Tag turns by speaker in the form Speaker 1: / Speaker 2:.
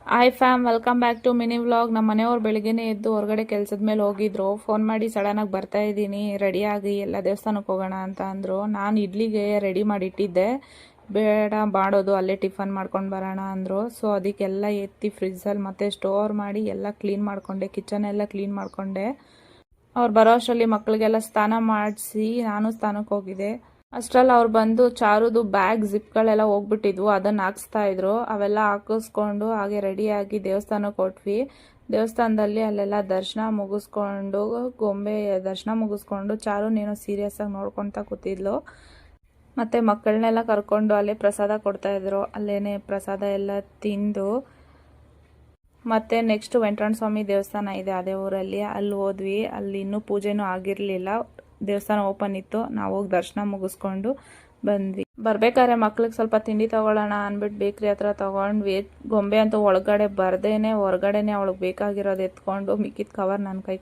Speaker 1: Hi fam, welcome back to mini vlog. ನಮ್ಮ ಮನೆಯವ್ರು ಬೆಳಿಗ್ಗೆನೇ ಎದ್ದು ಹೊರಗಡೆ ಕೆಲಸದ ಮೇಲೆ ಹೋಗಿದ್ರು. ಫೋನ್ ಮಾಡಿ ಸಡನ್ನಾಗಿ ಬರ್ತಾ ಇದ್ದೀನಿ, ರೆಡಿಯಾಗಿ ಎಲ್ಲ ದೇವಸ್ಥಾನಕ್ಕೆ ಹೋಗೋಣ ಅಂತ ಅಂದರು. ನಾನು ಇಡ್ಲಿಗೆ ರೆಡಿ ಮಾಡಿ ಇಟ್ಟಿದ್ದೆ, ಬೇಡ ಮಾಡೋದು ಅಲ್ಲೇ ಟಿಫನ್ ಮಾಡ್ಕೊಂಡು ಬರೋಣ ಅಂದರು. ಸೊ ಅದಕ್ಕೆಲ್ಲ ಎತ್ತಿ ಫ್ರಿಜ್ಜಲ್ಲಿ ಮತ್ತೆ ಸ್ಟೋರ್ ಮಾಡಿ ಎಲ್ಲ ಕ್ಲೀನ್ ಮಾಡಿಕೊಂಡೆ, ಕಿಚನ್ ಎಲ್ಲ ಕ್ಲೀನ್ ಮಾಡಿಕೊಂಡೆ. ಅವ್ರು ಬರೋ ಅಷ್ಟರಲ್ಲಿ ಮಕ್ಕಳಿಗೆಲ್ಲ ಸ್ನಾನ ಮಾಡಿಸಿ ನಾನು ಸ್ನಾನಕ್ಕೆ ಹೋಗಿದ್ದೆ. ಅಷ್ಟರಲ್ಲಿ ಅವ್ರು ಬಂದು ಚಾರುದು ಬ್ಯಾಗ್ ಜಿಪ್ಗಳೆಲ್ಲ ಹೋಗ್ಬಿಟ್ಟಿದ್ವು, ಅದನ್ನು ಹಾಕ್ಸ್ತಾ ಇದ್ರು. ಅವೆಲ್ಲ ಹಾಕಿಸ್ಕೊಂಡು ಹಾಗೆ ರೆಡಿಯಾಗಿ ದೇವಸ್ಥಾನಕ್ಕೆ ಹೊಟ್ವಿ. ದೇವಸ್ಥಾನದಲ್ಲಿ ಅಲ್ಲೆಲ್ಲ ದರ್ಶನ ಮುಗಿಸ್ಕೊಂಡು ಗೊಂಬೆ ದರ್ಶನ ಮುಗಿಸ್ಕೊಂಡು ಚಾರುನೇನೋ ಸೀರಿಯಸ್ ಆಗಿ ನೋಡ್ಕೊತಾ ಕೂತಿದ್ಲು. ಮತ್ತು ಮಕ್ಕಳನ್ನೆಲ್ಲ ಕರ್ಕೊಂಡು ಅಲ್ಲೇ ಪ್ರಸಾದ ಕೊಡ್ತಾಯಿದ್ರು. ಅಲ್ಲೇ ಪ್ರಸಾದ ಎಲ್ಲ ತಿಂದು ಮತ್ತು ನೆಕ್ಸ್ಟ್ ವೆಂಕಟರಮಣ ಸ್ವಾಮಿ ದೇವಸ್ಥಾನ ಇದೆ ಅದೇ ಊರಲ್ಲಿ, ಅಲ್ಲಿ ಹೋದ್ವಿ. ಅಲ್ಲಿ ಇನ್ನೂ ಪೂಜೆನೂ ಆಗಿರಲಿಲ್ಲ, ದೇವಸ್ಥಾನ ಓಪನ್ ಇತ್ತು. ನಾವು ಹೋಗಿ ದರ್ಶನ ಮುಗಿಸ್ಕೊಂಡು ಬಂದ್ವಿ. ಬರ್ಬೇಕಾದ್ರೆ ಮಕ್ಳಿಗೆ ಸ್ವಲ್ಪ ತಿಂಡಿ ತೊಗೊಳ್ಳೋಣ ಅಂದ್ಬಿಟ್ಟು ಬೇಕ್ರಿ ಹತ್ರ ತೊಗೊಂಡ್ವಿ. ಗೊಂಬೆ ಅಂತೂ ಒಳಗಡೆ ಬರ್ದೇನೆ ಹೊರಗಡೆನೆ ಅವಳಿಗೆ ಬೇಕಾಗಿರೋದು ಎತ್ಕೊಂಡು ಮಿಕ್ಕಿದ ಕವರ್ ನನ್ನ ಕೈ